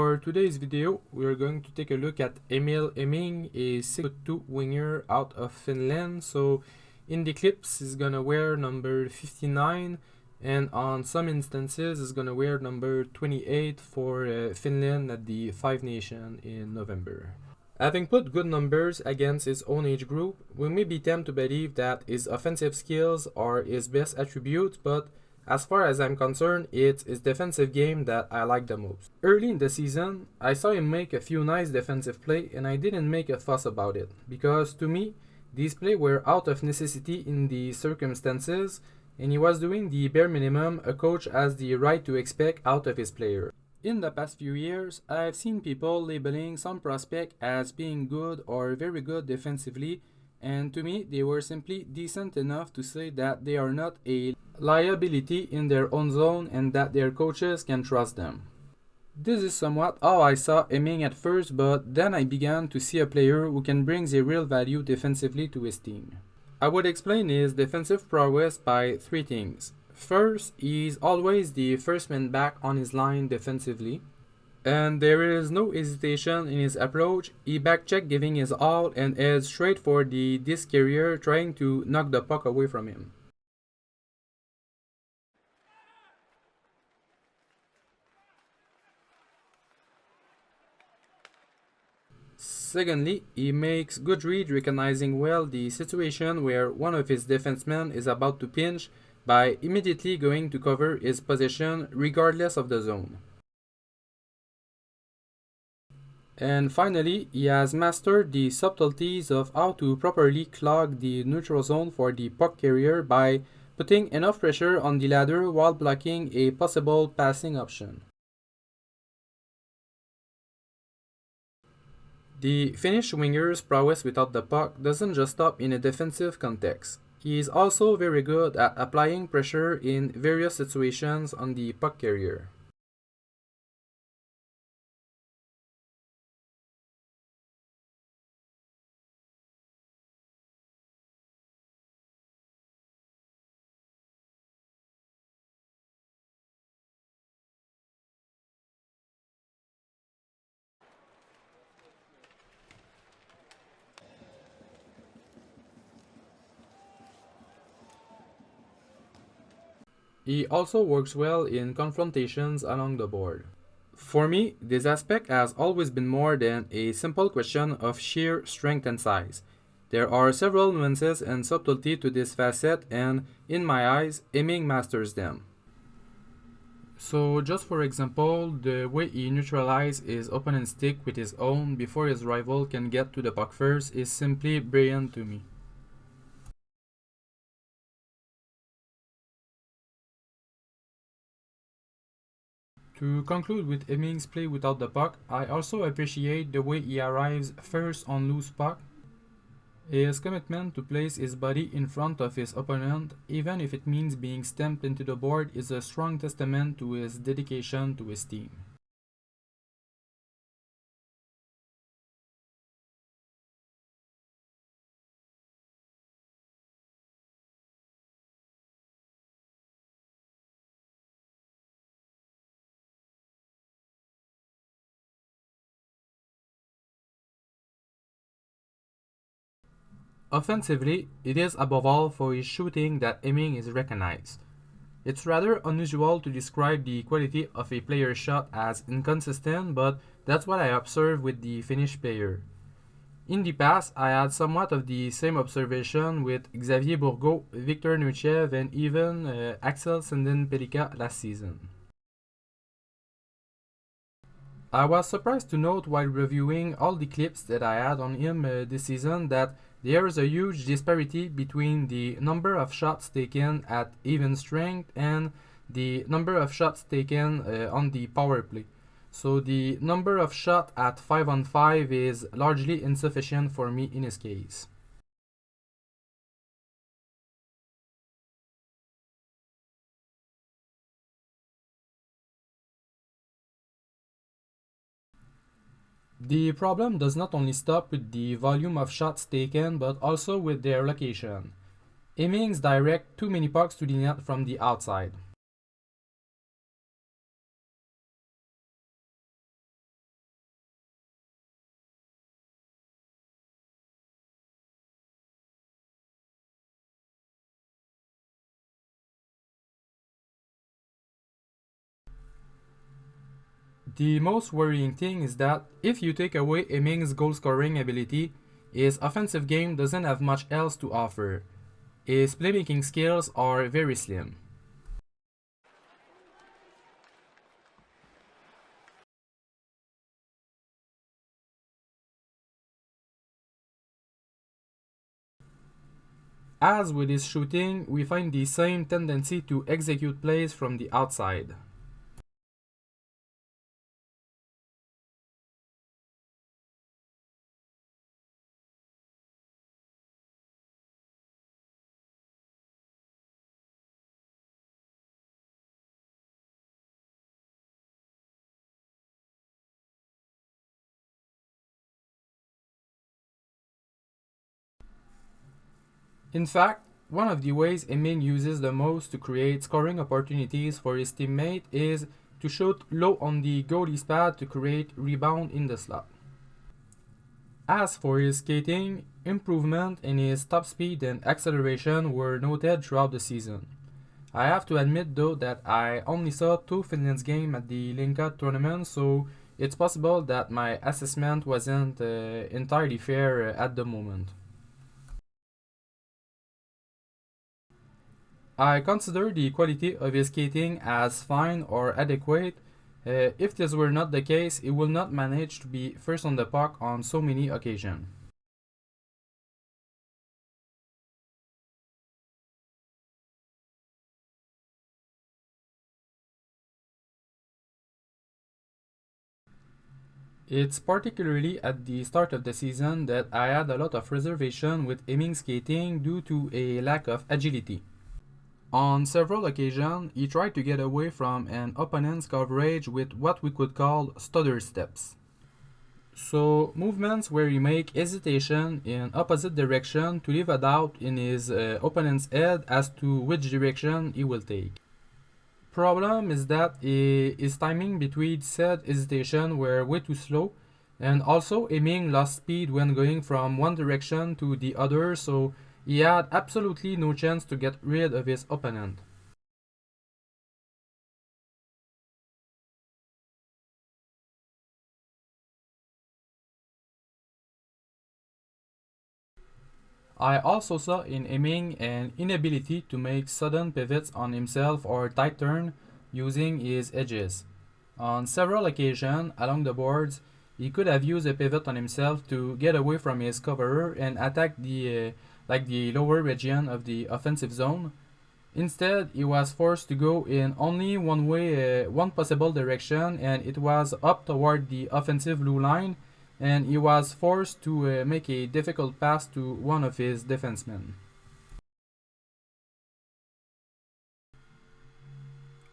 For today's video, we're going to take a look at Emil, a 6'2" winger out of Finland. So in the clips, he's gonna wear number 59, and on some instances, he's gonna wear number 28 for Finland at the Five Nations in November. Having put good numbers against his own age group, we may be tempted to believe that his offensive skills are his best attributes, but as far as I'm concerned, it's his defensive game that I like the most. Early in the season, I saw him make a few nice defensive plays and I didn't make a fuss about it, because to me, these plays were out of necessity in the circumstances, and he was doing the bare minimum a coach has the right to expect out of his player. In the past few years, I've seen people labeling some prospect as being good or very good defensively, and to me, they were simply decent enough to say that they are not a liability in their own zone and that their coaches can trust them. This is somewhat how I saw Emil at first, but then I began to see a player who can bring a real value defensively to his team. I would explain his defensive prowess by three things. First, he's always the first man back on his line defensively, and there is no hesitation in his approach. He backcheck giving his all and heads straight for the disc carrier, trying to knock the puck away from him. Secondly, he makes good read, recognizing well the situation where one of his defensemen is about to pinch by immediately going to cover his position regardless of the zone. And finally, he has mastered the subtleties of how to properly clog the neutral zone for the puck carrier by putting enough pressure on the ladder while blocking a possible passing option. The Finnish winger's prowess without the puck doesn't just stop in a defensive context. He is also very good at applying pressure in various situations on the puck carrier. He also works well in confrontations along the board. For me, this aspect has always been more than a simple question of sheer strength and size. There are several nuances and subtlety to this facet, and in my eyes, Emil masters them. So just for example, the way he neutralizes his opponent's stick with his own before his rival can get to the puck first is simply brilliant to me. To conclude with Emil's play without the puck, I also appreciate the way he arrives first on loose puck. His commitment to place his body in front of his opponent, even if it means being stamped into the board, is a strong testament to his dedication to his team. Offensively, it is above all for his shooting that Emil is recognized. It's rather unusual to describe the quality of a player's shot as inconsistent, but that's what I observed with the Finnish player. In the past, I had somewhat of the same observation with Xavier Bourgault, Victor Neutchev, and even Axel Sandin-Pellikka last season. I was surprised to note while reviewing all the clips that I had on him this season that there is a huge disparity between the number of shots taken at even strength and the number of shots taken on the power play. So the number of shots at 5-on-5 is largely insufficient for me in his case. The problem does not only stop with the volume of shots taken, but also with their location. Emil's direct too many pucks to the net from the outside. The most worrying thing is that if you take away Emil's goal scoring ability, his offensive game doesn't have much else to offer. His playmaking skills are very slim. As with his shooting, we find the same tendency to execute plays from the outside. In fact, one of the ways Emil uses the most to create scoring opportunities for his teammate is to shoot low on the goalie's pad to create rebound in the slot. As for his skating, improvement in his top speed and acceleration were noted throughout the season. I have to admit though that I only saw two Finland's games at the Linka tournament, so it's possible that my assessment wasn't entirely fair at the moment. I consider the quality of his skating as fine or adequate. If this were not the case, he will not manage to be first on the puck on so many occasions. It's particularly at the start of the season that I had a lot of reservation with aiming skating due to a lack of agility. On several occasions, he tried to get away from an opponent's coverage with what we could call stutter steps. So, movements where he make hesitation in opposite direction to leave a doubt in his opponent's head as to which direction he will take. Problem is that his timing between said hesitation were way too slow, and also aiming lost speed when going from one direction to the other, so he had absolutely no chance to get rid of his opponent. I also saw in aiming an inability to make sudden pivots on himself or tight turn using his edges. On several occasions along the boards, he could have used a pivot on himself to get away from his coverer and attack the lower region of the offensive zone. Instead, he was forced to go in only one possible direction, and it was up toward the offensive blue line, and he was forced to make a difficult pass to one of his defensemen.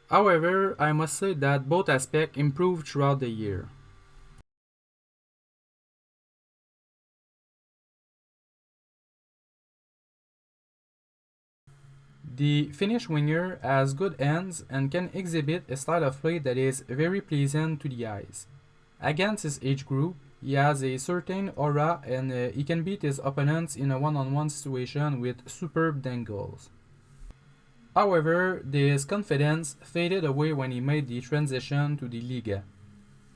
However, I must say that both aspects improved throughout the year. The Finnish winger has good hands and can exhibit a style of play that is very pleasant to the eyes. Against his age group, he has a certain aura and he can beat his opponents in a one-on-one situation with superb dangles. However, this confidence faded away when he made the transition to the Liga.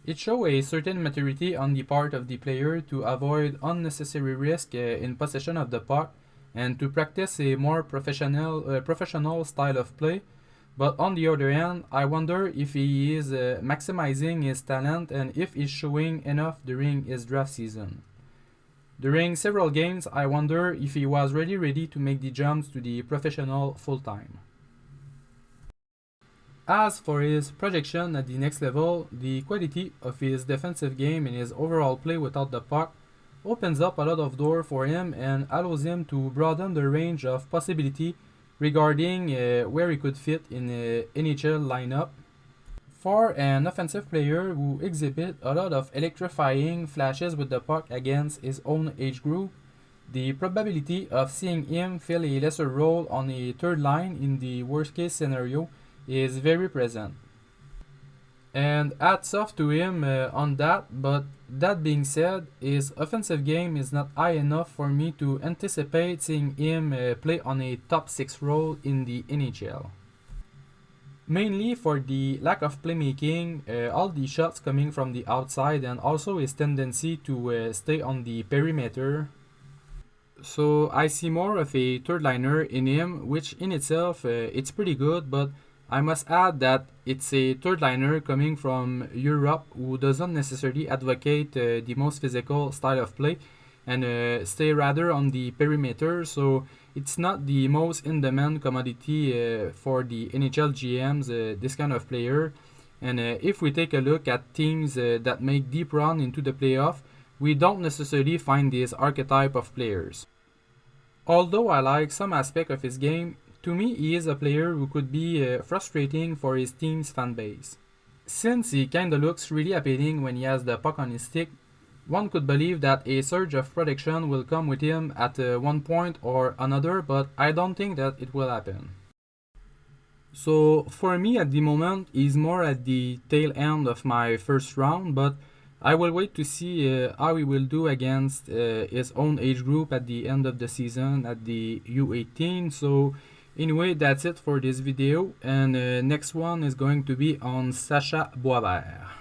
It showed a certain maturity on the part of the player to avoid unnecessary risk in possession of the puck and to practice a more professional style of play. But on the other hand, I wonder if he is maximizing his talent and if he's showing enough during his draft season. During several games, I wonder if he was really ready to make the jumps to the professional full-time. As for his projection at the next level, the quality of his defensive game and his overall play without the puck opens up a lot of doors for him and allows him to broaden the range of possibility regarding where he could fit in the NHL lineup. For an offensive player who exhibits a lot of electrifying flashes with the puck against his own age group, the probability of seeing him fill a lesser role on a third line in the worst case scenario is very present. And hats off to him on that, but that being said, his offensive game is not high enough for me to anticipate seeing him play on a top 6 role in the NHL. Mainly for the lack of playmaking, all the shots coming from the outside, and also his tendency to stay on the perimeter. So I see more of a third liner in him, which in itself it's pretty good, but I must add that it's a third liner coming from Europe who doesn't necessarily advocate the most physical style of play and stay rather on the perimeter. So it's not the most in-demand commodity for the NHL GMs, this kind of player. And if we take a look at teams that make deep run into the playoff, we don't necessarily find this archetype of players. Although I like some aspect of his game, to me he is a player who could be frustrating for his team's fanbase. Since he kinda looks really appealing when he has the puck on his stick, one could believe that a surge of production will come with him at one point or another, but I don't think that it will happen. So for me at the moment, he's more at the tail end of my first round, but I will wait to see how he will do against his own age group at the end of the season at the U18. So anyway, that's it for this video, and next one is going to be on Sacha Boisvert.